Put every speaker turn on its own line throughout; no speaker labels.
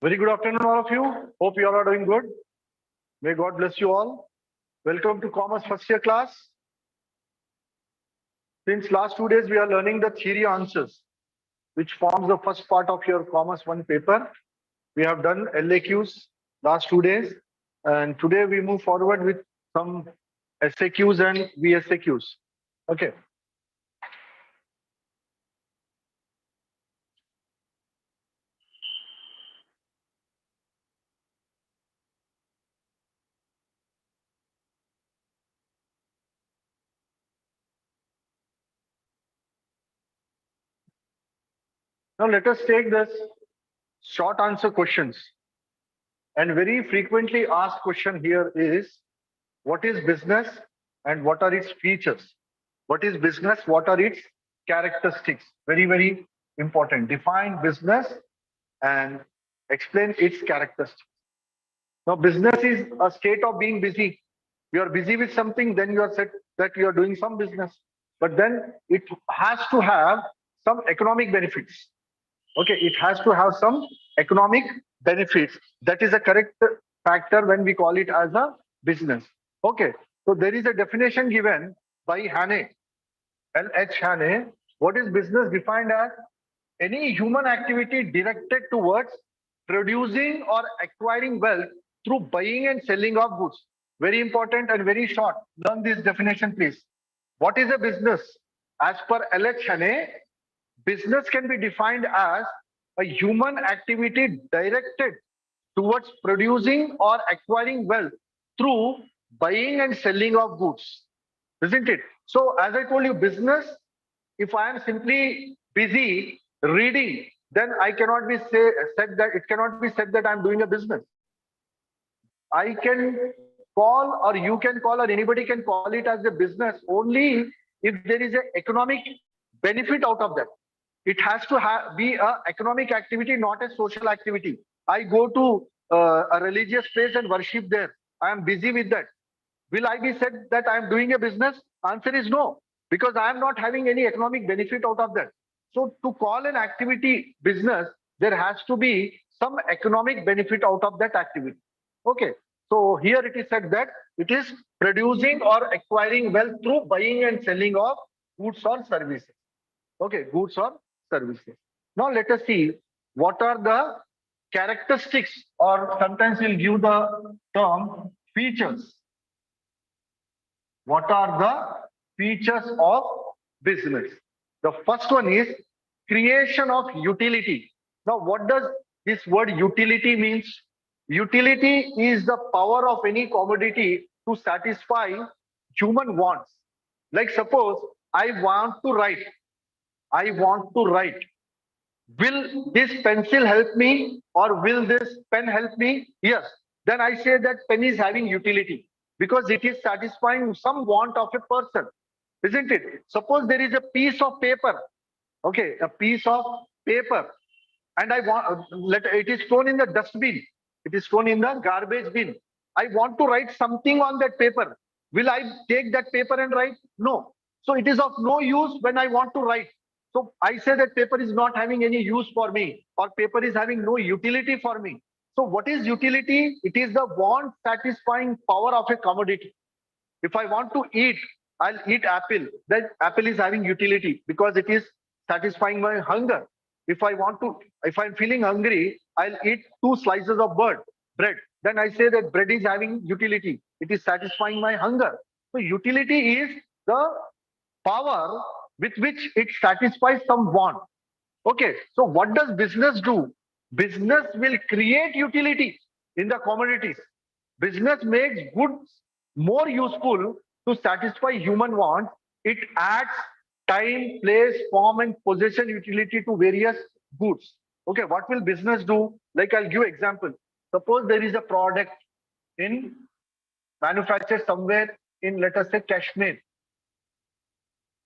Very good afternoon, all of you. Hope you all are doing good. May God bless you all. Welcome to Commerce first year class. Since last 2 days, we are learning the theory answers, which forms the first part of your Commerce 1 paper. We have done LAQs last 2 days, and today we move forward with some SAQs and VSAQs. Okay. Now let us take this short answer questions. And very frequently asked question here is, what is business and what are its features? What is business? What are its characteristics? Very, very important. Define business and explain its characteristics. Now, business is a state of being busy. You are busy with something, then you are said that you are doing some business. But then it has to have some economic benefits. Okay, it has to have some economic benefits. That is a correct factor when we call it as a business. Okay, so there is a definition given by Hane, L.H. Hane. What is business? Defined as any human activity directed towards producing or acquiring wealth through buying and selling of goods. Very important and very short. Learn this definition, please. What is a business? As per L.H. Hane, business can be defined as a human activity directed towards producing or acquiring wealth through buying and selling of goods. Isn't it? So, as I told you, business, if I am simply busy reading, then I cannot be said that it cannot be said that I'm doing a business. I can call, or you can call, or anybody can call it as a business only if there is an economic benefit out of that. It has to be an economic activity, not a social activity. I go to a religious place and worship there. I am busy with that. Will I be said that I am doing a business? Answer is no, because I am not having any economic benefit out of that. So to call an activity business, there has to be some economic benefit out of that activity. Okay. So here it is said that it is producing or acquiring wealth through buying and selling of goods or services. Okay, goods or services. Now let us see what are the characteristics, or sometimes we'll give the term features. What are the features of business? The first one is creation of utility. Now, what does this word utility means? Utility is the power of any commodity to satisfy human wants. Like suppose I want to write. I want to write. Will this pencil help me, or will this pen help me? Yes. Then I say that pen is having utility because it is satisfying some want of a person, isn't it? Suppose there is a piece of paper, okay, a piece of paper, and I want it is thrown in the dustbin, it is thrown in the garbage bin. I want to write something on that paper. Will I take that paper and write? No. So it is of no use when I want to write. So I say that paper is not having any use for me, or paper is having no utility for me. So what is utility? It is the want satisfying power of a commodity. If I want to eat, I'll eat apple. Then apple is having utility because it is satisfying my hunger. If I'm feeling hungry, I'll eat 2 slices of bread. Then I say that bread is having utility. It is satisfying my hunger. So utility is the power with which it satisfies some want. Okay, so what does business do? Business will create utility in the commodities. Business makes goods more useful to satisfy human wants. It adds time, place, form, and possession utility to various goods. Okay, what will business do? Like I'll give example. Suppose there is a product in manufactured somewhere in, let us say, Kashmir.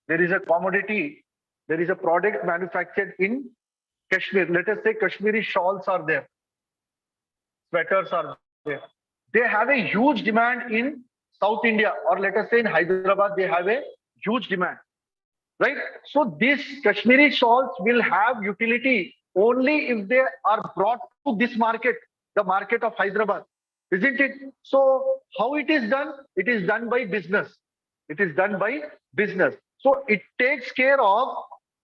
There is a commodity, there is a product manufactured in Kashmir. Let us say Kashmiri shawls are there, sweaters are there. They have a huge demand in South India, or let us say in Hyderabad, they have a huge demand, right? So these Kashmiri shawls will have utility only if they are brought this market, the market of Hyderabad, isn't it? So how it is done? It is done by business. It is done by business. So it takes care of,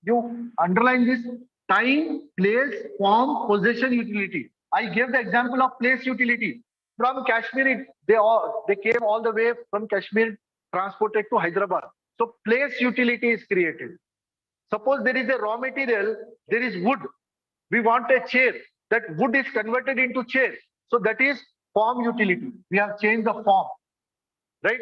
you underline this, time, place, form, possession, utility. I gave the example of place utility. From Kashmir, they came all the way from Kashmir, transported to Hyderabad. So place utility is created. Suppose there is a raw material, there is wood. We want a chair. That wood is converted into chair. So that is form utility. We have changed the form, right?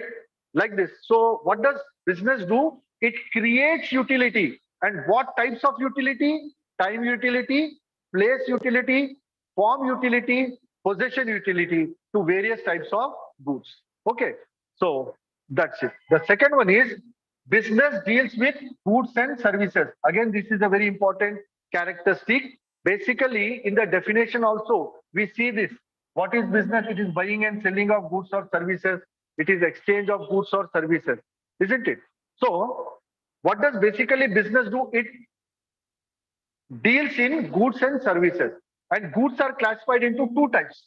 Like this. So what does business do? It creates utility. And what types of utility? Time utility, place utility, form utility, possession utility to various types of goods. Okay. So that's it. The second one is business deals with goods and services. Again, this is a very important characteristic. Basically, in the definition also, we see this. What is business? It is buying and selling of goods or services. It is exchange of goods or services, isn't it? So, what does basically business do? It deals in goods and services. And goods are classified into two types.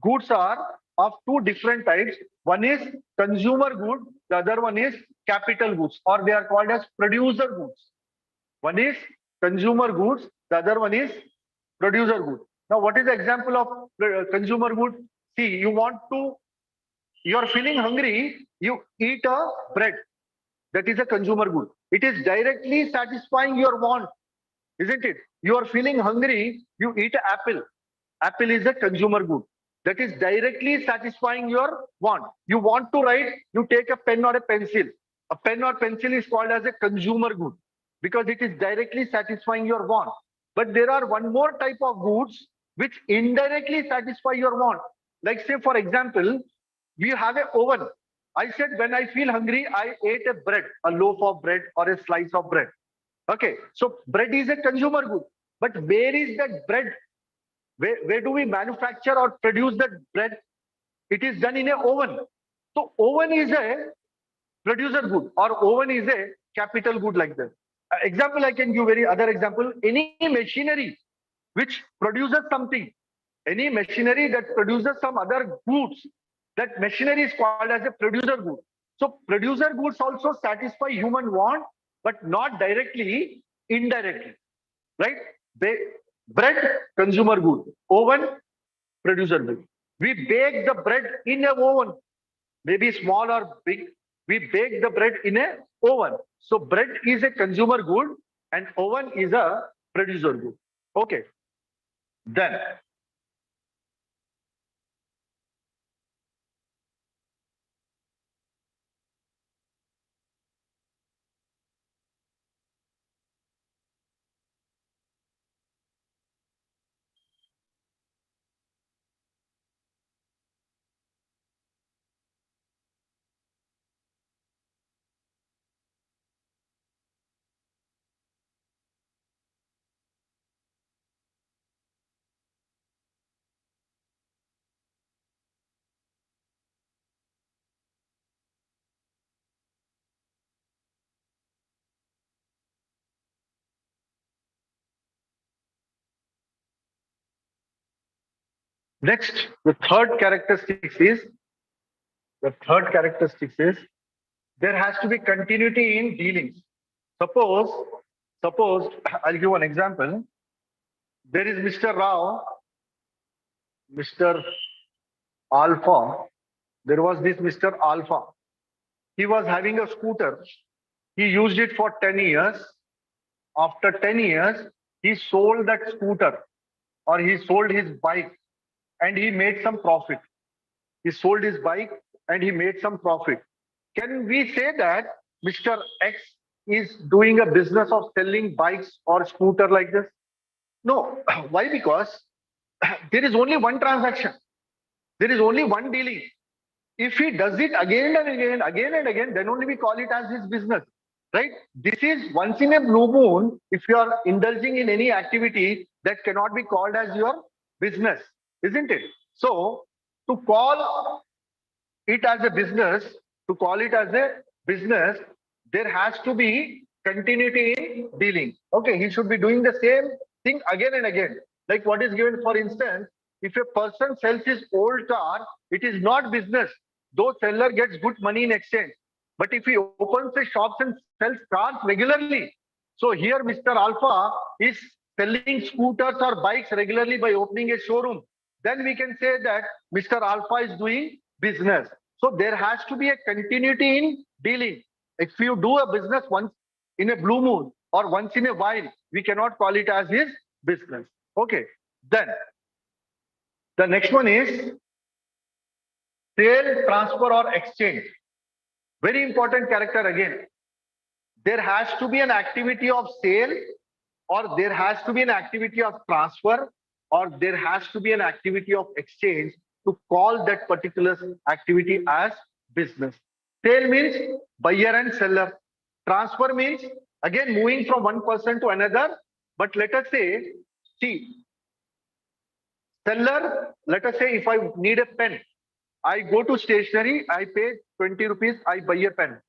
Goods are of two different types. One is consumer good, the other one is capital goods, or they are called as producer goods. One is consumer goods, the other one is producer good. Now, what is the example of consumer good? See, you are feeling hungry, you eat a bread. That is a consumer good. It is directly satisfying your want, isn't it? You are feeling hungry, you eat an apple. Apple is a consumer good. That is directly satisfying your want. You want to write, you take a pen or a pencil. A pen or pencil is called as a consumer good because it is directly satisfying your want. But there are one more type of goods which indirectly satisfy your want. Like say, for example, we have an oven. I said when I feel hungry, I ate a bread, a loaf of bread or a slice of bread. Okay, so bread is a consumer good. But where is that bread? Where do we manufacture or produce that bread? It is done in an oven. So oven is a producer good or oven is a capital good like that. Example I can give very other example. Any machinery which produces something, any machinery that produces some other goods, that machinery is called as a producer good. So producer goods also satisfy human want, but not directly, indirectly, right? They, bread, consumer good. Oven, producer good. We bake the bread in a oven, maybe small or big. We bake the bread in a oven. So bread is a consumer good and oven is a producer good. Okay. Then next, the third characteristics is there has to be continuity in dealings. Suppose, suppose I'll give one example. There is Mr. Rao, Mr. Alpha. There was this Mr. Alpha. He was having a scooter. He used it for 10 years. After 10 years, he sold that scooter or he sold his bike and he made some profit. He sold his bike and he made some profit. Can we say that Mr. X is doing a business of selling bikes or scooter like this? No. Why? Because there is only one transaction. There is only one dealing. If he does it again and again, then only we call it as his business, right? This is once in a blue moon. If you are indulging in any activity, that cannot be called as your business, isn't it? So to call it as a business, there has to be continuity in dealing. Okay, he should be doing the same thing again and again. Like what is given, for instance, if a person sells his old car, it is not business, though seller gets good money in exchange. But if he opens a shops and sells cars regularly, so here Mr. Alpha is selling scooters or bikes regularly by opening a showroom, then we can say that Mr. Alpha is doing business. So there has to be a continuity in dealing. If you do a business once in a blue moon or once in a while, we cannot call it as his business. Okay. Then the next one is sale, transfer, or exchange. Very important character again. There has to be an activity of sale, or there has to be an activity of transfer, or there has to be an activity of exchange to call that particular activity as business. Sale means buyer and seller. Transfer means again moving from one person to another. But let us say, see, seller, let us say if I need a pen, I go to stationery, I pay 20 rupees, I buy a pen.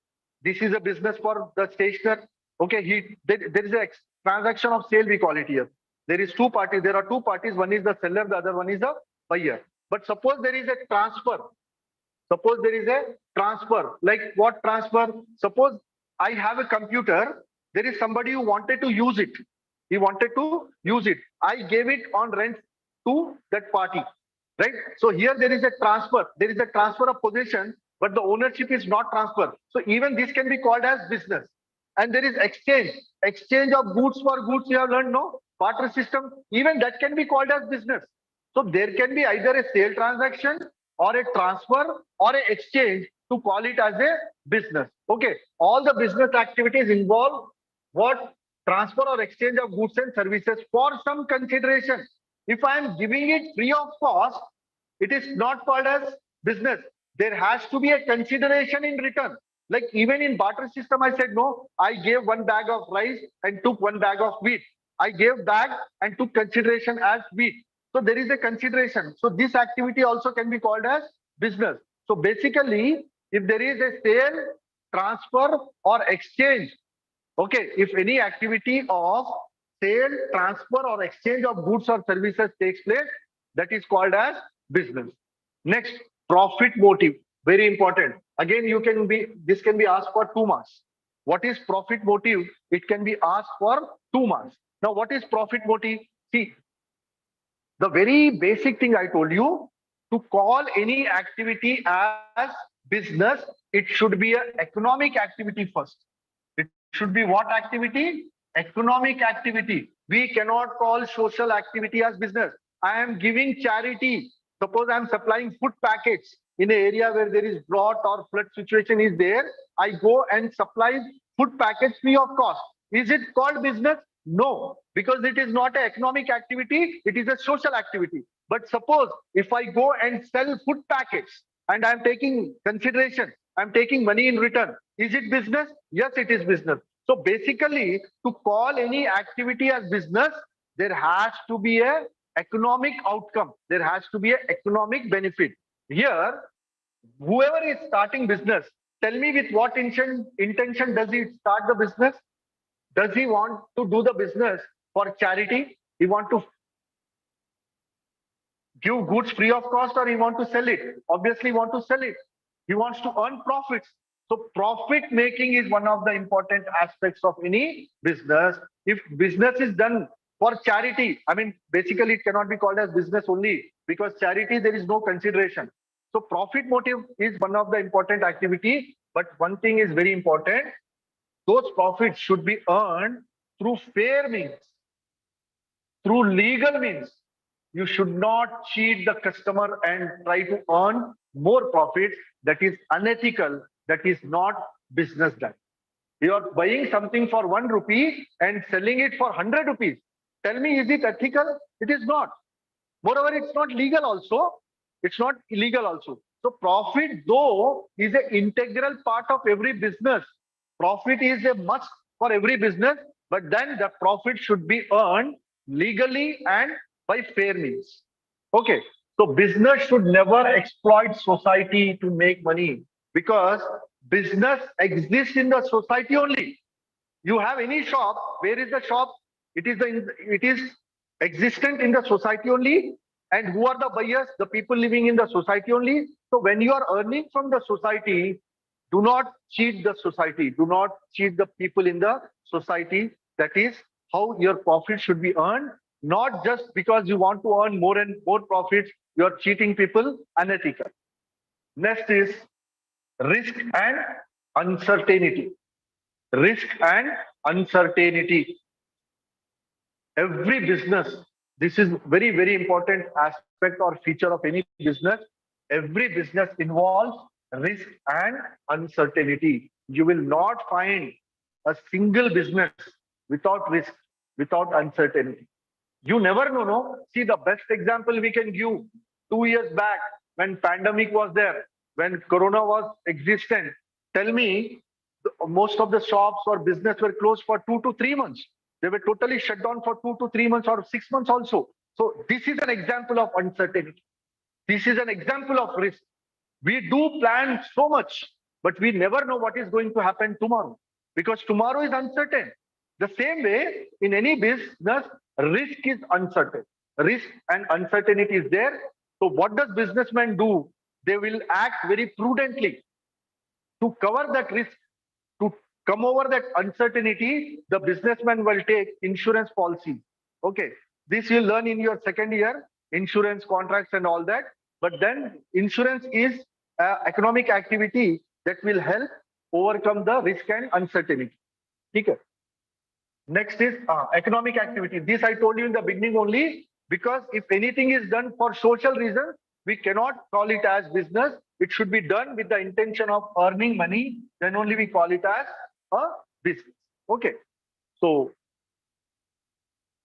This is a business for the stationer. Okay, there is a transaction of sale, we call it here. There is two parties. There are two parties. One is the seller, the other one is the buyer. But suppose there is a transfer. Suppose there is a transfer. Like what transfer? Suppose I have a computer. There is somebody who wanted to use it. He wanted to use it. I gave it on rent to that party. Right? So here there is a transfer. There is a transfer of possession, but the ownership is not transferred. So even this can be called as business. And there is exchange. Exchange of goods for goods, you have learned, no? Barter system, even that can be called as business. So there can be either a sale transaction or a transfer or an exchange to call it as a business. Okay. All the business activities involve what? Transfer or exchange of goods and services for some consideration. If I am giving it free of cost, it is not called as business. There has to be a consideration in return. Like even in barter system, I said, no, I gave one bag of rice and took one bag of wheat. I gave bag and took consideration as wheat. So there is a consideration. So this activity also can be called as business. So basically, if there is a sale, transfer, or exchange, okay, if any activity of sale, transfer, or exchange of goods or services takes place, that is called as business. Next, profit motive. Very important. Again, this can be asked for 2 marks. What is profit motive? It can be asked for 2 marks. Now, what is profit motive? See, the very basic thing I told you, to call any activity as business, it should be an economic activity first. It should be what activity? Economic activity. We cannot call social activity as business. I am giving charity. Suppose I am supplying food packets in an area where there is drought or flood situation is there. I go and supply food packets free of cost. Is it called business? No, because it is not an economic activity. It is a social activity. But suppose if I go and sell food packets and I am taking consideration, I am taking money in return. Is it business? Yes, it is business. So basically, to call any activity as business, there has to be a economic outcome. There has to be an economic benefit. Here, whoever is starting business, tell me with what intention does he start the business? Does he want to do the business for charity? He want to give goods free of cost, or he want to sell it? Obviously, he want to sell it. He wants to earn profits. So profit making is one of the important aspects of any business. If business is done for charity, I mean, basically it cannot be called as business only, because charity, there is no consideration. So profit motive is one of the important activity. But one thing is very important. Those profits should be earned through fair means, through legal means. You should not cheat the customer and try to earn more profit. That is unethical. That is not business done. You are buying something for 1 rupee and selling it for 100 rupees. Tell me, is it ethical? It is not. Moreover, it's not legal also. It's not illegal also. So profit, though, is an integral part of every business. Profit is a must for every business, but then the profit should be earned legally and by fair means. Okay. So business should never exploit society to make money, because business exists in the society only. You have any shop, where is the shop? It is existent in the society only. And who are the buyers? The people living in the society only. So when you are earning from the society, do not cheat the society. Do not cheat the people in the society. That is how your profit should be earned. Not just because you want to earn more and more profits, you are cheating people, unethical. Next is risk and uncertainty. Risk and uncertainty. Every business, this is very important aspect or feature of any business. Every business involves risk and uncertainty. You will not find a single business without risk, without uncertainty. You never know, no? See, the best example we can give, 2 years back when pandemic was there, when corona was existent. Tell me, most of the shops or business were closed for 2 to 3 months. They were totally shut down for 2 to 3 months or 6 months also. So this is an example of uncertainty. This is an example of risk. We do plan so much, but we never know what is going to happen tomorrow because tomorrow is uncertain. The same way, in any business, risk is uncertain. Risk and uncertainty is there. So, what does businessmen do? They will act very prudently to cover that risk, to come over that uncertainty. The businessman will take insurance policy. Okay, this you'll learn in your second year, insurance contracts and all that. But then insurance is economic activity that will help overcome the risk and uncertainty. Okay. Next is economic activity. This I told you in the beginning only because if anything is done for social reasons, we cannot call it as business. It should be done with the intention of earning money. Then only we call it as a business. Okay. So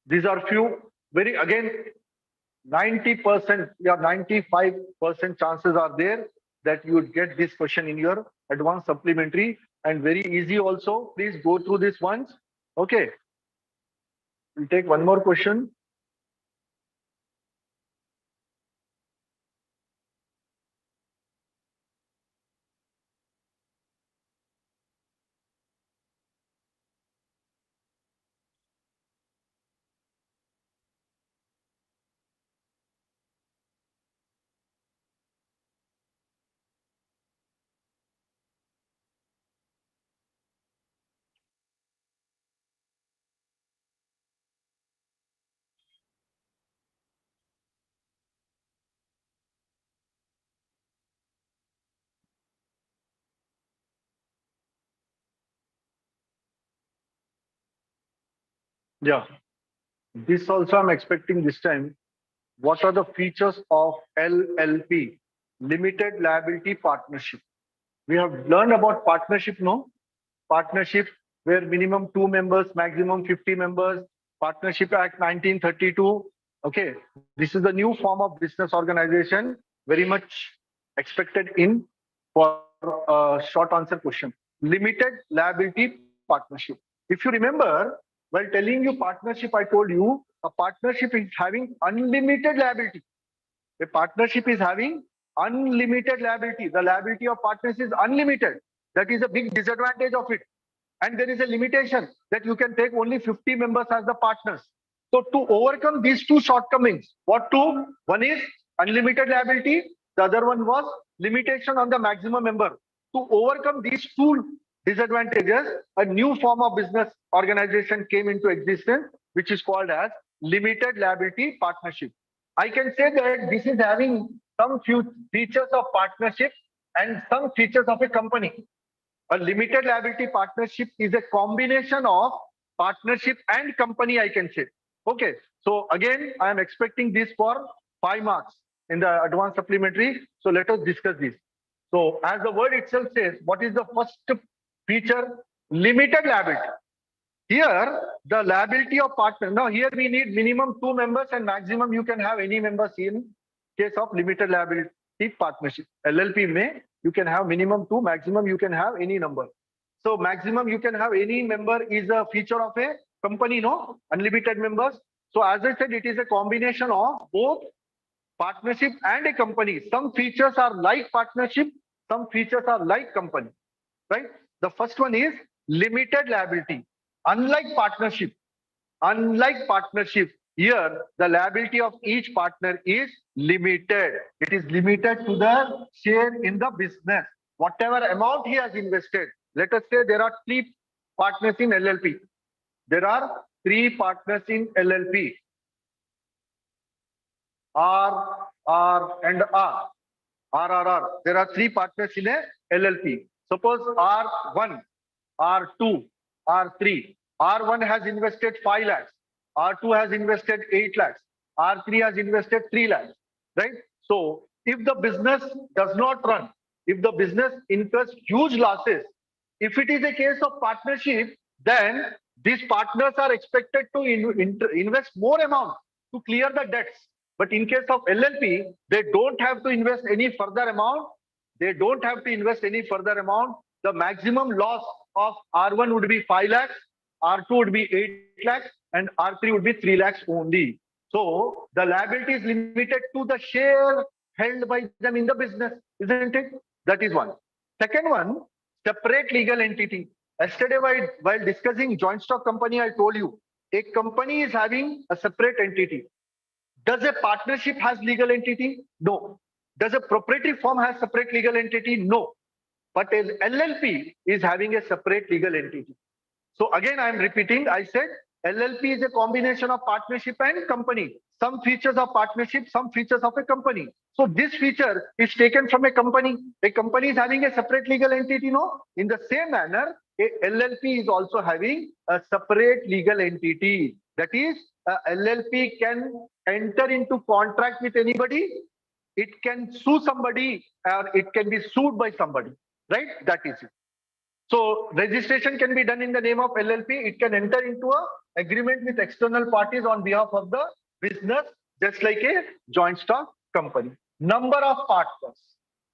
these are few very again 90%, yeah, 95% chances are there that you would get this question in your advanced supplementary and very easy also. Please go through this once. Okay. We'll take one more question. Yeah. This also I'm expecting this time. What are the features of LLP, Limited Liability Partnership? We have learned about partnership, no? Partnership where minimum 2 members, maximum 50 members, Partnership Act 1932. Okay, this is the new form of business organization, very much expected in for a short answer question. Limited liability partnership. If you remember, while telling you partnership, I told you a partnership is having unlimited liability. A partnership is having unlimited liability. The liability of partners is unlimited. That is a big disadvantage of it. And there is a limitation that you can take only 50 members as the partners. So to overcome these two shortcomings, what two? One is unlimited liability. The other one was limitation on the maximum member. To overcome these two disadvantages, a new form of business organization came into existence, which is called as limited liability partnership. I can say that this is having some few features of partnership and some features of a company. A limited liability partnership is a combination of partnership and company, I can say. Okay. So again, I am expecting this for 5 marks in the advanced supplementary. So let us discuss this. So as the word itself says, what is the first feature? Limited liability. Here, the liability of partner. Now, here we need minimum 2 members and maximum you can have any members in case of limited liability partnership. LLP may you can have minimum 2, maximum you can have any number. So maximum you can have any member is a feature of a company, no? Unlimited members. So as I said, it is a combination of both partnership and a company. Some features are like partnership, some features are like company, right? The first one is limited liability. Unlike partnership, Here, the liability of each partner is limited. It is limited to the share in the business. Whatever amount he has invested, let us say there are three partners in LLP. There are three partners in LLP. R, and R. RRR. There are three partners in a LLP. Suppose R1, R2, R3. R1 has invested 5 lakhs. R2 has invested 8 lakhs. R3 has invested 3 lakhs. Right? So if the business does not run, if the business incurs huge losses, if it is a case of partnership, then these partners are expected to invest more amount to clear the debts. But in case of LLP, they don't have to invest any further amount. They don't have to invest any further amount. The maximum loss of R1 would be 5 lakhs, R2 would be 8 lakhs, and R3 would be 3 lakhs only. So the liability is limited to the share held by them in the business, isn't it? That is one. Second one, separate legal entity. Yesterday, while discussing joint stock company, I told you a company is having a separate entity. Does a partnership has legal entity? No. Does a proprietary firm has separate legal entity? No. But an LLP is having a separate legal entity. So again, I am repeating, I said LLP is a combination of partnership and company. Some features of partnership, some features of a company. So this feature is taken from a company. A company is having a separate legal entity, no? In the same manner, a LLP is also having a separate legal entity. That is, a LLP can enter into contract with anybody. It can sue somebody, or it can be sued by somebody. Right? That is it. So registration can be done in the name of LLP. It can enter into a agreement with external parties on behalf of the business, just like a joint stock company. Number of partners.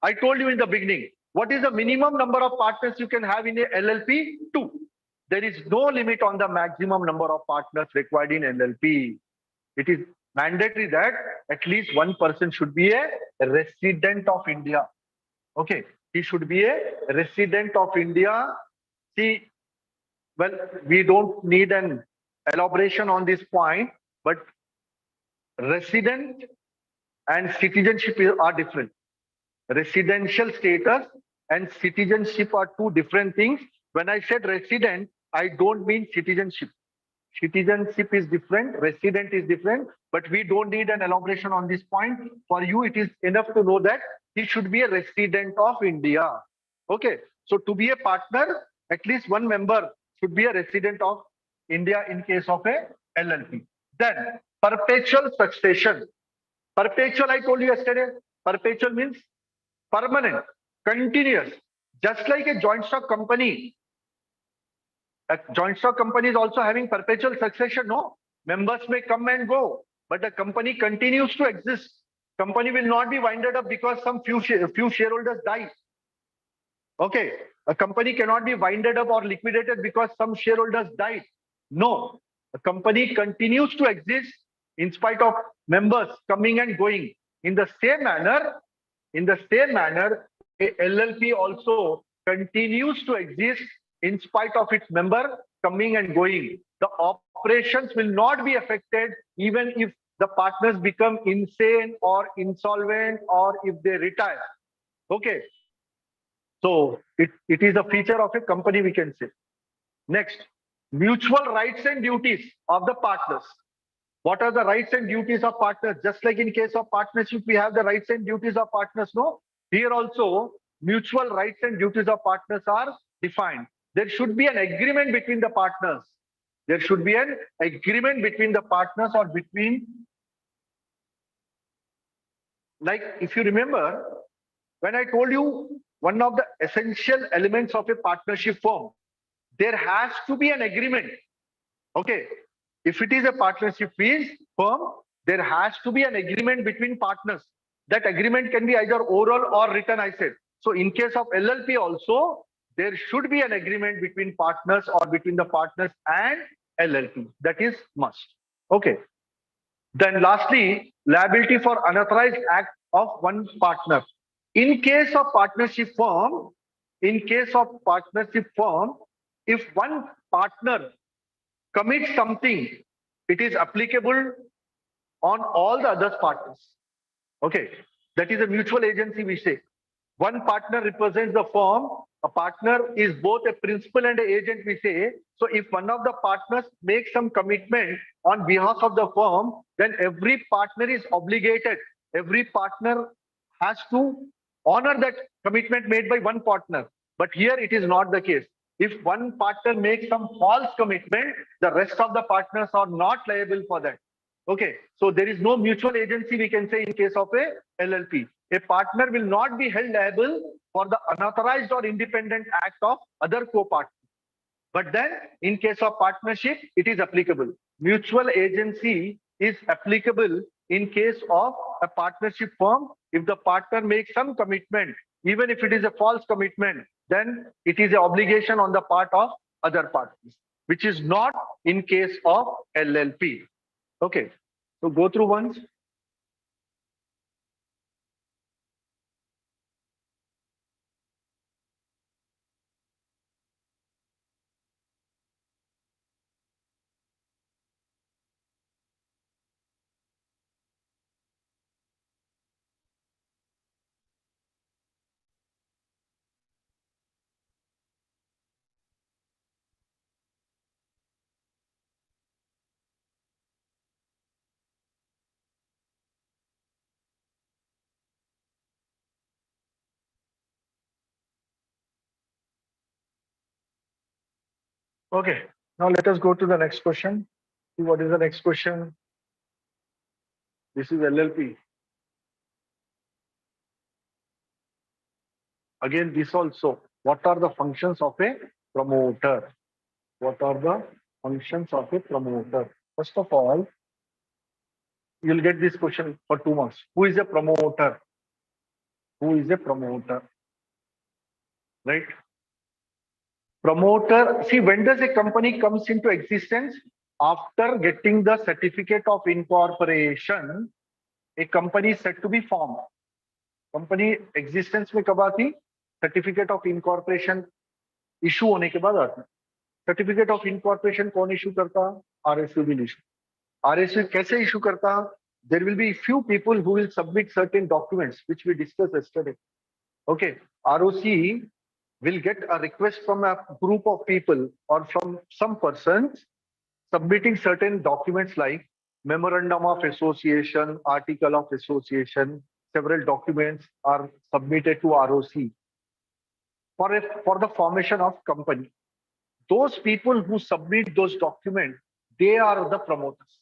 I told you in the beginning, what is the minimum number of partners you can have in a LLP? 2. There is no limit on the maximum number of partners required in LLP. It is mandatory that at least one person should be a resident of India. Okay. He should be a resident of India. See, well, we don't need an elaboration on this point, but resident and citizenship are different. Residential status and citizenship are two different things. When I said resident, I don't mean citizenship. Citizenship is different, resident is different, but we don't need an elaboration on this point. For you, it is enough to know that he should be a resident of India. Okay, so to be a partner, at least one member should be a resident of India in case of a LLP. Then perpetual succession. Perpetual, I told you yesterday, perpetual means permanent, continuous. Just like a joint stock company, a joint stock company is also having perpetual succession. No, members may come and go, but the company continues to exist. Company will not be winded up because some few shareholders die. Okay, a company cannot be winded up or liquidated because some shareholders died. No, a company continues to exist in spite of members coming and going. In the same manner, a LLP also continues to exist in spite of its member coming and going. The operations will not be affected even if the partners become insane or insolvent or if they retire. Okay. So it is a feature of a company, we can say. Next, mutual rights and duties of the partners. What are the rights and duties of partners? Just like in case of partnership, we have the rights and duties of partners. No, here also mutual rights and duties of partners are defined. There should be an agreement between the partners. There should be an agreement between the partners or between, like if you remember, when I told you one of the essential elements of a partnership firm, there has to be an agreement. Okay. If it is a partnership firm, there has to be an agreement between partners. That agreement can be either oral or written, I said. So in case of LLP also, there should be an agreement between partners or between the partners and LLP. That is must. Okay. Then lastly, liability for unauthorized act of one partner. In case of partnership firm, if one partner commits something it is applicable on all the other partners. Okay, that is a mutual agency, we say. One partner represents the firm. A partner is both a principal and an agent, we say. So if one of the partners makes some commitment on behalf of the firm, then every partner is obligated. Every partner has to honor that commitment made by one partner. But here it is not the case. If one partner makes some false commitment, the rest of the partners are not liable for that. Okay, so there is no mutual agency, we can say, in case of a LLP. A partner will not be held liable for the unauthorized or independent act of other co-partners. But then, in case of partnership, it is applicable. Mutual agency is applicable in case of a partnership firm. If the partner makes some commitment, even if it is a false commitment, then it is an obligation on the part of other parties, which is not in case of LLP. Okay, so go through once. Okay, now let us go to the next question. See what is the next question. This is LLP. Again, this also. What are the functions of a promoter? What are the functions of a promoter? First of all, you'll get this question for 2 marks. Who is a promoter? Who is a promoter? Right? Promoter, see, when does a company comes into existence? After getting the certificate of incorporation, a company is said to be formed. Company existence में कब आती? Certificate of incorporation issue होने के बाद आती. Certificate of incorporation कौन issue करता? RSU will issue. RSU कैसे इशू करता? There will be few people who will submit certain documents which we discussed yesterday. Okay, ROC will get a request from a group of people or from some persons submitting certain documents like memorandum of association, article of association. Several documents are submitted to ROC for the formation of company. Those people who submit those documents, they are the promoters.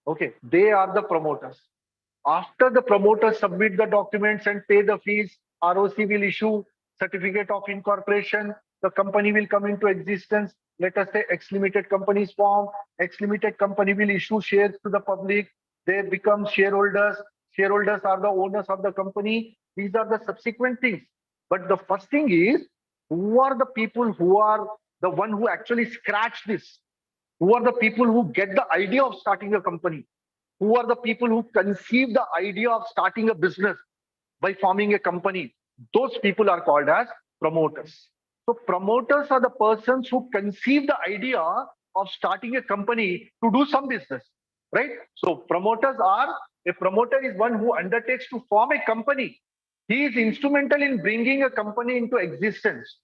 Okay, they are the promoters. After the promoters submit the documents and pay the fees, ROC will issue certificate of incorporation. The company will come into existence. Let us say X Limited company is formed. X Limited company will issue shares to the public. They become shareholders. Shareholders are the owners of the company. These are the subsequent things. But the first thing is, who are the people who are the one who actually scratch this? Who are the people who get the idea of starting a company? Who are the people who conceive the idea of starting a business by forming a company? Those people are called as promoters. So promoters are the persons who conceive the idea of starting a company to do some business, right? So promoters are, a promoter is one who undertakes to form a company. He is instrumental in bringing a company into existence.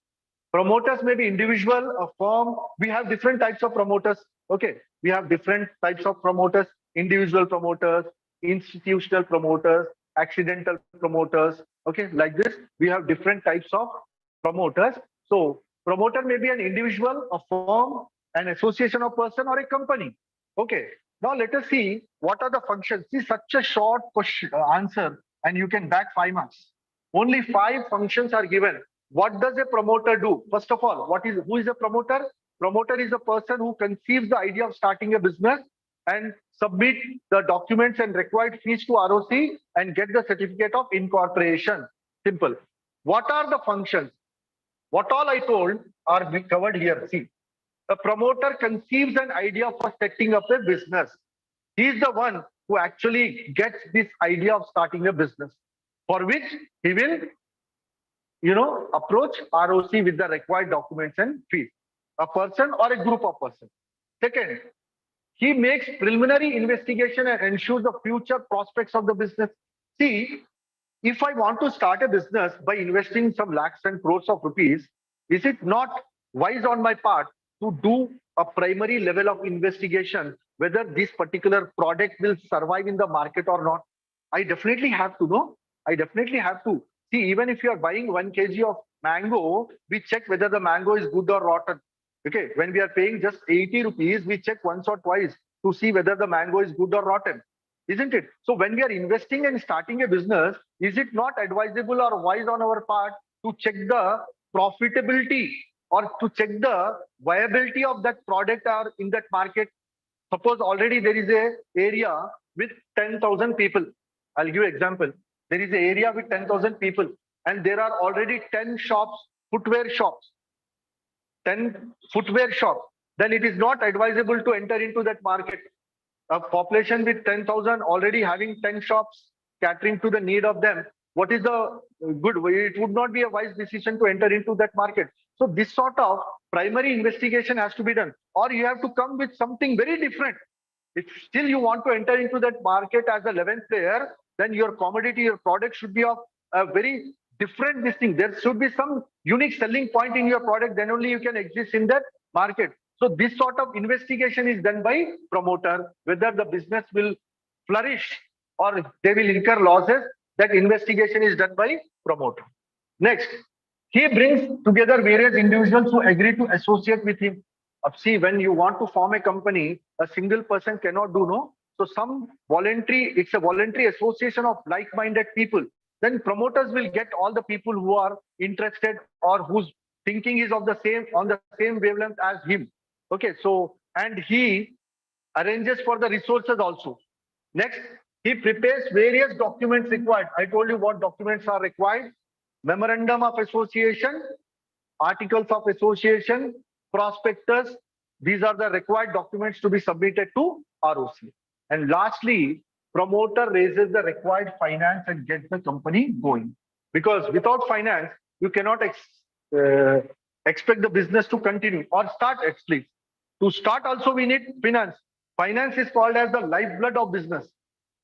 Promoters may be individual, a firm. We have different types of promoters. Okay, we have different types of promoters: individual promoters, institutional promoters, accidental promoters. Okay, like this, we have different types of promoters. So promoter may be an individual, a firm, an association of person, or a company. Okay, now let us see what are the functions. See, such a short question, answer, and you can back 5 marks. Only 5 functions are given. What does a promoter do? First of all, who is a promoter? Promoter is a person who conceives the idea of starting a business and submit the documents and required fees to ROC and get the certificate of incorporation. Simple. What are the functions? What all I told are covered here. See, a promoter conceives an idea for setting up a business. He is the one who actually gets this idea of starting a business, for which he will approach ROC with the required documents and fees. A person or a group of persons. Second, He makes preliminary investigation and ensures the future prospects of the business. See, if I want to start a business by investing some lakhs and crores of rupees, is it not wise on my part to do a primary level of investigation whether this particular product will survive in the market or not? I definitely have to know. I definitely have to. See, even if you are buying 1 kg of mango, we check whether the mango is good or rotten. Okay, when we are paying just 80 rupees, we check once or twice to see whether the mango is good or rotten, isn't it? So when we are investing and starting a business, is it not advisable or wise on our part to check the profitability or to check the viability of that product or in that market? Suppose already there is a area with 10,000 people. I'll give you example. There is an area with 10,000 people and there are already 10 shops, footwear shops, 10 footwear shops. Then it is not advisable to enter into that market. A population with 10,000 already having 10 shops catering to the need of them, what is the good way? It would not be a wise decision to enter into that market. So this sort of primary investigation has to be done, or you have to come with something very different. If still you want to enter into that market as a 11th player, then your commodity, your product should be of a very different listing. There should be some unique selling point in your product, then only you can exist in that market. So this sort of investigation is done by promoter, whether the business will flourish or they will incur losses. That investigation is done by promoter. Next, he brings together various individuals who agree to associate with him. See, when you want to form a company, a single person cannot do no. So some voluntary, it's a voluntary association of like-minded people. Then promoters will get all the people who are interested or whose thinking is of the same on the same wavelength as him. Okay, so and he arranges for the resources also. Next, he prepares various documents required. I told you what documents are required: memorandum of association, articles of association, prospectus. These are the required documents to be submitted to ROC. And lastly, promoter raises the required finance and gets the company going. Because without finance, you cannot expect the business to continue or start at least. To start also we need finance. Finance is called as the lifeblood of business.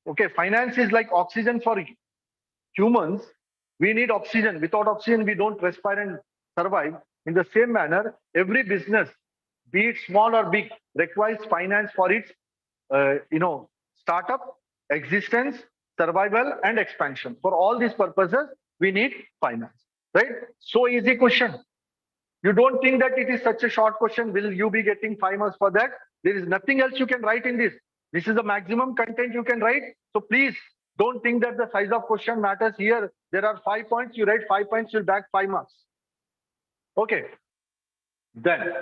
Okay, finance is like oxygen for humans. We need oxygen. Without oxygen, we don't respire and survive. In the same manner, every business, be it small or big, requires finance for its, startup, existence, survival, and expansion. For all these purposes, we need finance. Right? So easy question. You don't think that it is such a short question. Will you be getting 5 marks for that? There is nothing else you can write in this. This is the maximum content you can write. So please don't think that the size of question matters here. There are 5 points. You write 5 points, you'll back 5 marks. Okay. Then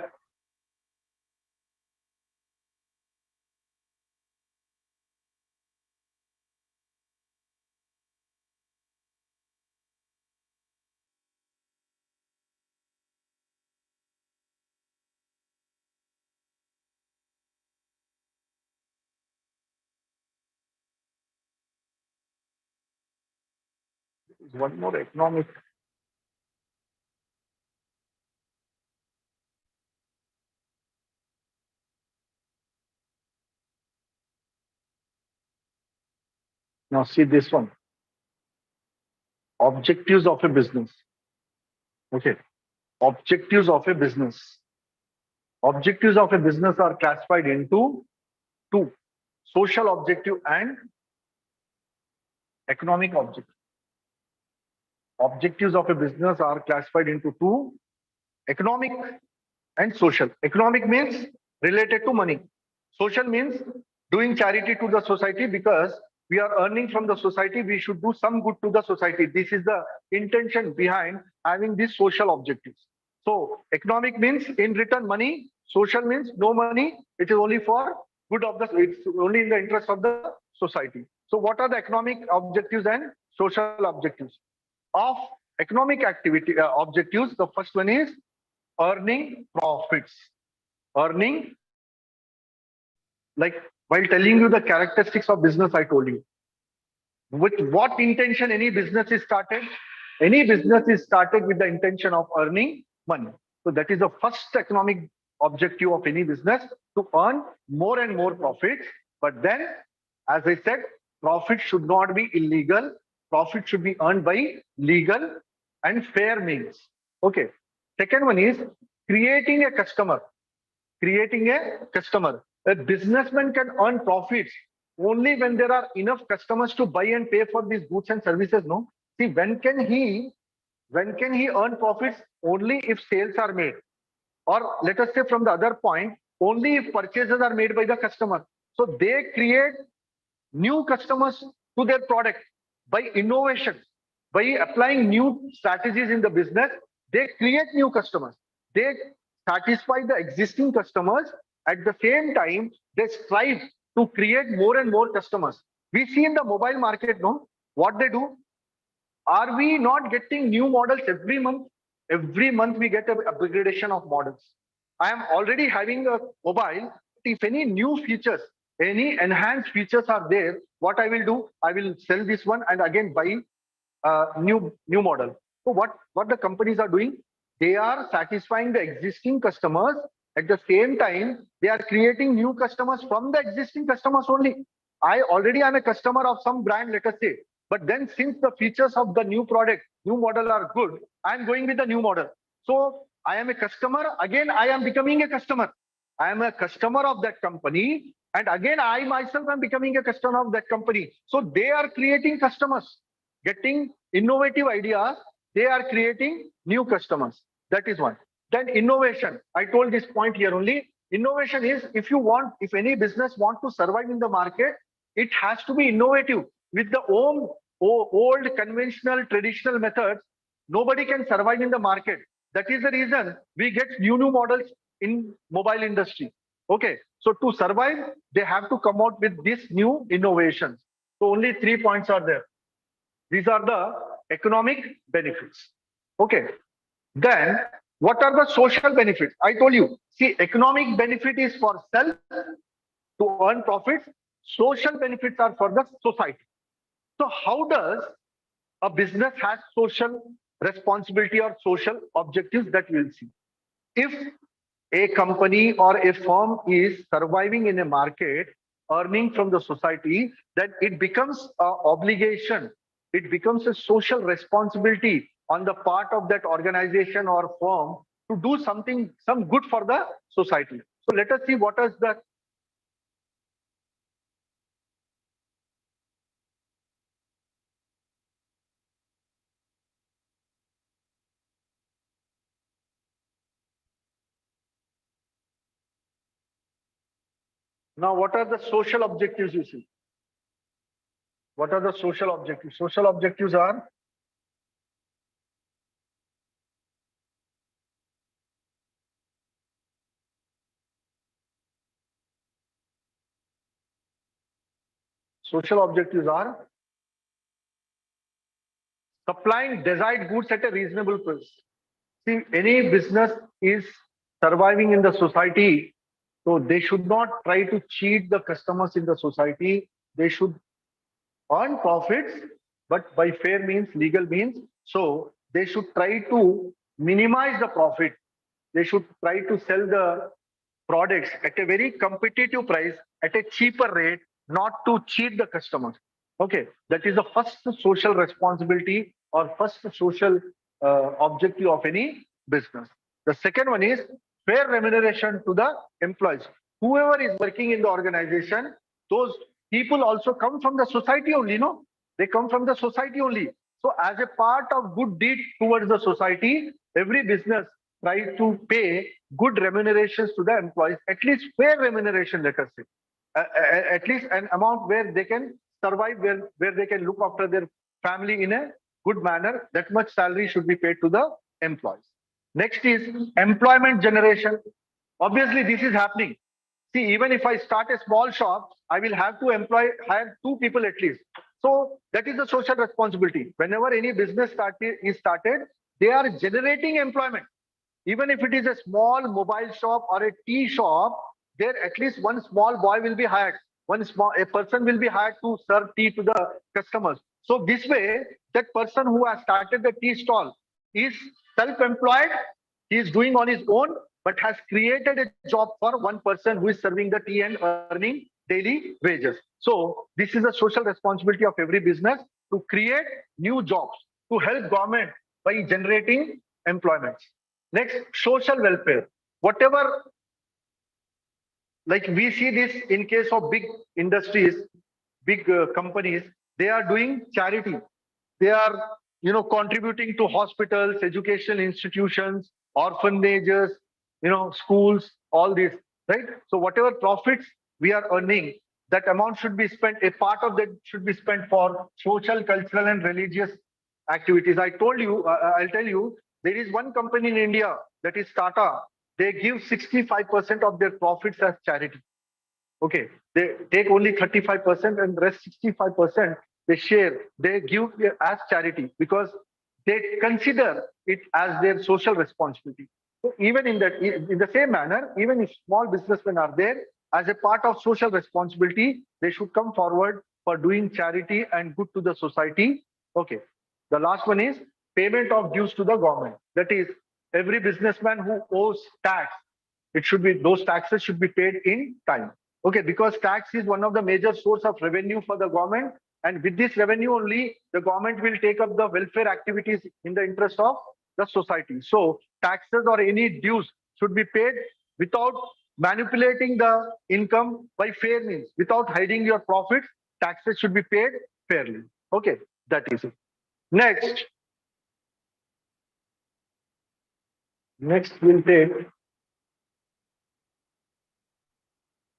one more economic. Now see this one. Objectives of a business. Okay. Objectives of a business. Objectives of a business are classified into two: social objective and economic objective. Objectives of a business are classified into two: economic and social. Economic means related to money. Social means doing charity to the society, because we are earning from the society, we should do some good to the society. This is the intention behind having these social objectives. So economic means in return money, social means no money, it is only for good of the, it's only in the interest of the society. So what are the economic objectives and social objectives? Of economic activity objectives, the first one is earning profits. Earning, like while telling you the characteristics of business, I told you. With what intention any business is started? Any business is started with the intention of earning money. So that is the first economic objective of any business to earn more and more profits. But then, as I said, profit should not be illegal. Profit should be earned by legal and fair means. Okay. Second one is creating a customer. Creating a customer. A businessman can earn profits only when there are enough customers to buy and pay for these goods and services. No, see, when can he earn profits? Only if sales are made, or let us say from the other point, only if purchases are made by the customer. So they create new customers to their product by innovation, by applying new strategies in the business. They create new customers. They satisfy the existing customers. At the same time, they strive to create more and more customers. We see in the mobile market, no, what they do. Are we not getting new models every month? Every month we get a upgradation of models. I am already having a mobile. If any new features, any enhanced features are there, what I will do, I will sell this one and again buy new model. So what the companies are doing, they are satisfying the existing customers. At the same time, they are creating new customers from the existing customers only. I already am a customer of some brand, let us say. But then since the features of the new product, new model are good, I am going with the new model. So I am a customer. Again, I am becoming a customer. I am a customer of that company. And again, I myself am becoming a customer of that company. So they are creating customers, getting innovative ideas. They are creating new customers. That is one. Then innovation. I told this point here only. Innovation is if any business want to survive in the market, it has to be innovative. With the old conventional traditional methods, nobody can survive in the market. That is the reason we get new models in mobile industry. Okay, so to survive, they have to come out with these new innovations. So only 3 points are there. These are the economic benefits. Okay, then what are the social benefits? I told you, see, economic benefit is for self to earn profits. Social benefits are for the society. So how does a business has social responsibility or social objectives? That we'll see. If a company or a firm is surviving in a market, earning from the society, then it becomes an obligation. It becomes a social responsibility on the part of that organization or firm to do some good for the society. So let us see what is the now what are the social objectives you see? What are the social objectives? Social objectives are supplying desired goods at a reasonable price. See, any business is surviving in the society, so they should not try to cheat the customers in the society. They should earn profits, but by fair means, legal means. So they should try to minimize the profit. They should try to sell the products at a very competitive price, at a cheaper rate, not to cheat the customers. Okay, that is the first social responsibility or first social objective of any business. The second one is fair remuneration to the employees. Whoever is working in the organization, those people also come from the society only, no? They come from the society only. So as a part of good deed towards the society, every business tries to pay good remunerations to the employees, at least fair remuneration, let us say. At least an amount where they can survive, where they can look after their family in a good manner. That much salary should be paid to the employees. Next is employment generation. Obviously, this is happening. See, even if I start a small shop, I will have to hire 2 people at least. So that is a social responsibility. Whenever any business is started, they are generating employment. Even if it is a small mobile shop or a tea shop, there at least one small boy will be hired. A person will be hired to serve tea to the customers. So this way, that person who has started the tea stall is self-employed. He is doing on his own. but has created a job for one person who is serving the tea and earning daily wages. So this is a social responsibility of every business to create new jobs, to help government by generating employment. Next, social welfare. Whatever, like we see this in case of big industries, big companies, they are doing charity. They are, contributing to hospitals, educational institutions, orphanages, schools, all these, right? So whatever profits we are earning, that amount should be spent, a part of that should be spent for social, cultural, and religious activities. I'll tell you, there is one company in India, that is Tata. They give 65% of their profits as charity. Okay, they take only 35% and rest 65% they share, they give as charity because they consider it as their social responsibility. So even in the same manner, even if small businessmen are there, as a part of social responsibility, they should come forward for doing charity and good to the society. Okay. The last one is payment of dues to the government. That is, every businessman who owes tax, those taxes should be paid in time. Okay, because tax is one of the major source of revenue for the government, and with this revenue only, the government will take up the welfare activities in the interest of the society. So taxes or any dues should be paid without manipulating the income by fair means, without hiding your profits. Taxes should be paid fairly. Okay, that is it. Next we'll take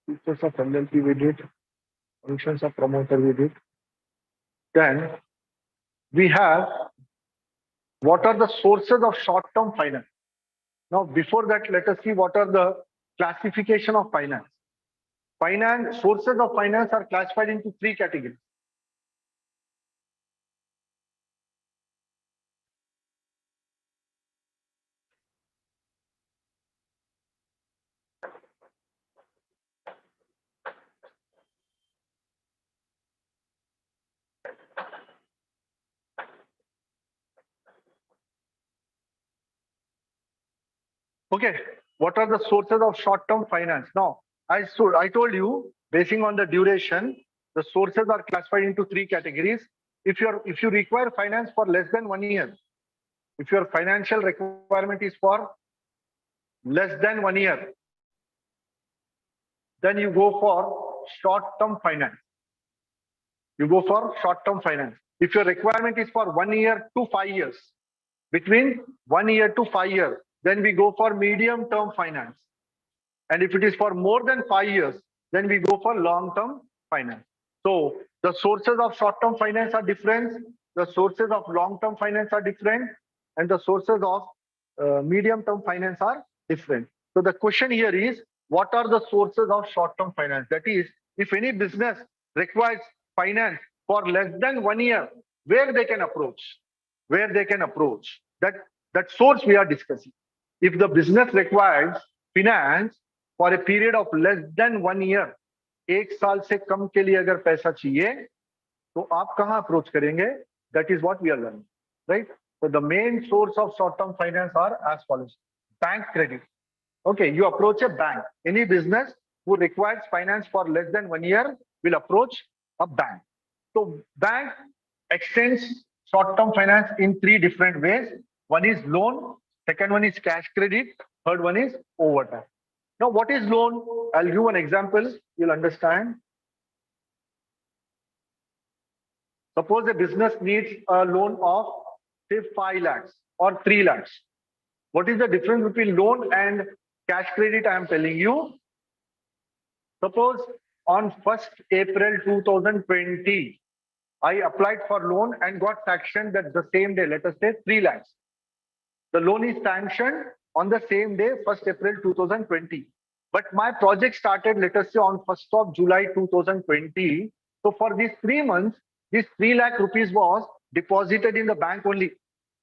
features of LLP we did, functions of promoter we did. Then we have what are the sources of short-term finance. Now, before that, let us see what are the classification of finance. Sources of finance are classified into three categories. Okay, what are the sources of short-term finance? Now, I told you, basing on the duration, the sources are classified into three categories. If you require finance for less than 1 year, if your financial requirement is for less than 1 year, then you go for short-term finance. You go for short-term finance. If your requirement is for 1 year to 5 years, between 1 year to 5 years, then we go for medium-term finance. And if it is for more than 5 years, then we go for long-term finance. So the sources of short-term finance are different. The sources of long-term finance are different. And the sources of medium-term finance are different. So the question here is, what are the sources of short-term finance? That is, if any business requires finance for less than 1 year, where they can approach? Where they can approach? That source we are discussing. If the business requires finance for a period of less than 1 year, 1 साल से कम के लिए अगर पैसा चाहिए, तो आप कहाँ अप्रोच करेंगे? That is what we are learning, right? So the main source of short-term finance are as follows: bank credit. Okay, you approach a bank. Any business who requires finance for less than 1 year will approach a bank. So bank extends short-term finance in three different ways. One is loan, second one is cash credit, third one is overdraft. Now, what is loan? I'll give one example, you'll understand. Suppose a business needs a loan of say 5 lakhs or 3 lakhs. What is the difference between loan and cash credit? I am telling you. Suppose on 1st April 2020, I applied for loan and got sanctioned that the same day, let us say 3 lakhs. The loan is sanctioned on the same day, 1st April 2020. But my project started, let us say, on 1st of July 2020. So for these 3 months, this 3 lakh rupees was deposited in the bank only.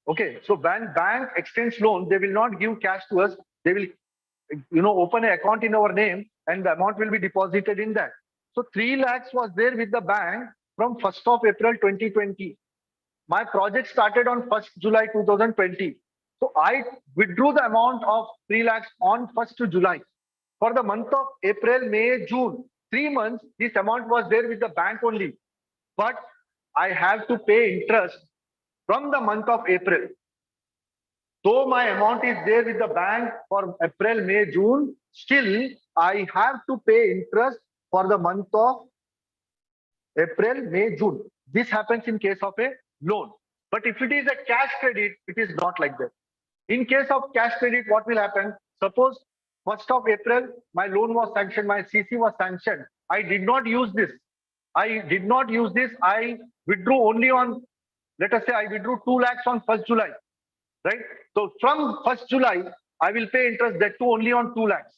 Okay, so when bank extends loan, they will not give cash to us. They will, open an account in our name and the amount will be deposited in that. So 3 lakhs was there with the bank from 1st of April 2020. My project started on 1st July 2020. So I withdrew the amount of 3 lakhs on 1st July. For the month of April, May, June, 3 months, this amount was there with the bank only. But I have to pay interest from the month of April. Though my amount is there with the bank for April, May, June, still I have to pay interest for the month of April, May, June. This happens in case of a loan. But if it is a cash credit, it is not like that. In case of cash credit, what will happen? Suppose 1st of April, my loan was sanctioned, my CC was sanctioned. I did not use this. I withdrew only on, let us say I withdrew 2 lakhs on 1st July, right? So from 1st July, I will pay interest that too only on 2 lakhs,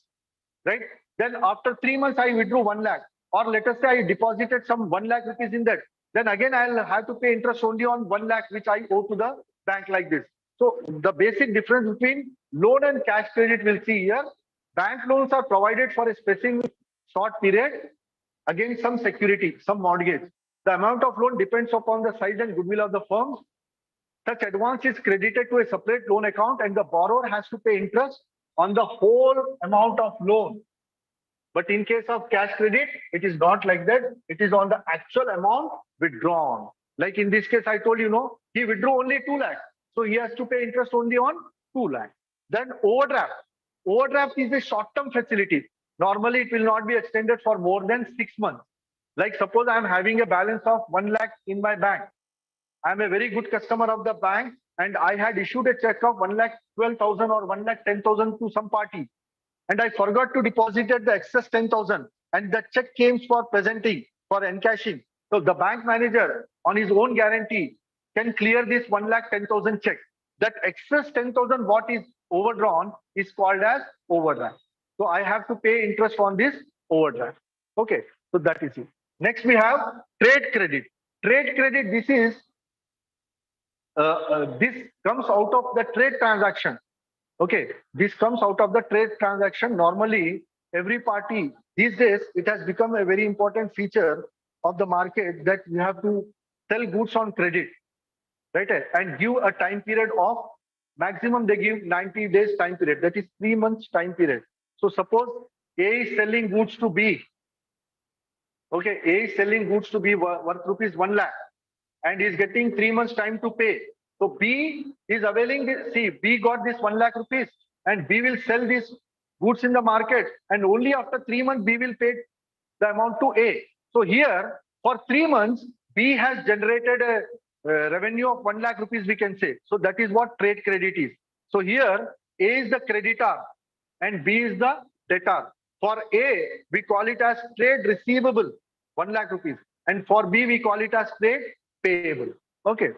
right? Then after 3 months, I withdrew 1 lakh. Or let us say I deposited some 1 lakh rupees in that. Then again, I'll have to pay interest only on 1 lakh, which I owe to the bank like this. So the basic difference between loan and cash credit we'll see here. Bank loans are provided for a specific short period against some security, some mortgage. The amount of loan depends upon the size and goodwill of the firm. Such advance is credited to a separate loan account and the borrower has to pay interest on the whole amount of loan. But in case of cash credit, it is not like that. It is on the actual amount withdrawn. Like in this case, I told you, no, he withdrew only 2 lakhs. So he has to pay interest only on 2 lakhs. Then overdraft. Overdraft is a short-term facility. Normally, it will not be extended for more than 6 months. Like suppose I am having a balance of 1 lakh in my bank. I am a very good customer of the bank and I had issued a check of 1,12,000 or 1,10,000 to some party. And I forgot to deposit the excess 10,000 and the check came for presenting, for encashing. So the bank manager on his own guarantee can clear this 1,10,000 check. That excess 10,000 what is overdrawn is called as overdraft. So I have to pay interest on this overdraft. Okay, so that is it. Next we have trade credit. Trade credit, this comes out of the trade transaction. Okay, this comes out of the trade transaction. Normally, every party these days, it has become a very important feature of the market that you have to sell goods on credit, right? And give a time period of maximum they give 90 days time period. That is 3 months time period. So suppose A is selling goods to B. Okay, A is selling goods to B worth rupees 1 lakh and is getting 3 months time to pay. So B is availing this. See, B got this 1 lakh rupees and B will sell these goods in the market and only after 3 months B will pay the amount to A. So here for 3 months B has generated a revenue of 1 lakh rupees we can say. So that is what trade credit is. So here A is the creditor and B is the debtor. For A we call it as trade receivable 1 lakh rupees and for B we call it as trade payable. Okay.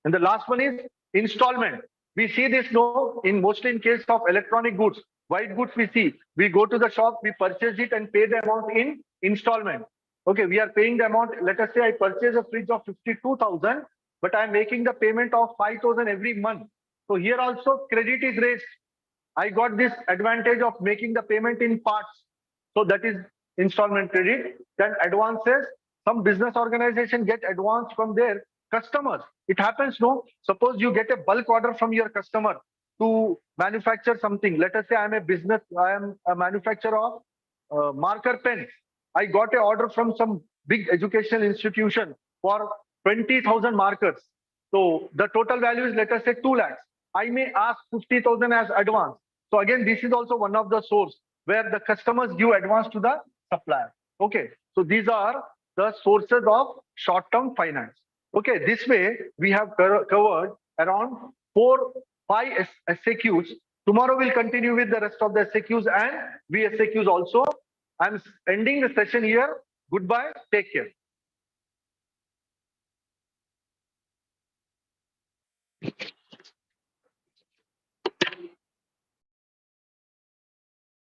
And the last one is installment. We see this mostly in case of electronic goods. White goods we see. We go to the shop, we purchase it and pay the amount in installment. Okay, we are paying the amount. Let us say I purchase a fridge of 52,000, but I am making the payment of 5,000 every month. So here also credit is raised. I got this advantage of making the payment in parts. So that is installment credit. Then advances. Some business organization get advance from their customers. It happens, no? Suppose you get a bulk order from your customer to manufacture something. Let us say I am a manufacturer of marker pens. I got an order from some big educational institution for 20,000 markers. So the total value is, let us say, 2 lakhs. I may ask 50,000 as advance. So again, this is also one of the source where the customers give advance to the supplier. Okay, so these are the sources of short-term finance. Okay, this way we have covered around 5 SAQs. Tomorrow we'll continue with the rest of the SAQs and VSAQs also. I'm ending the session here. Goodbye. Take care.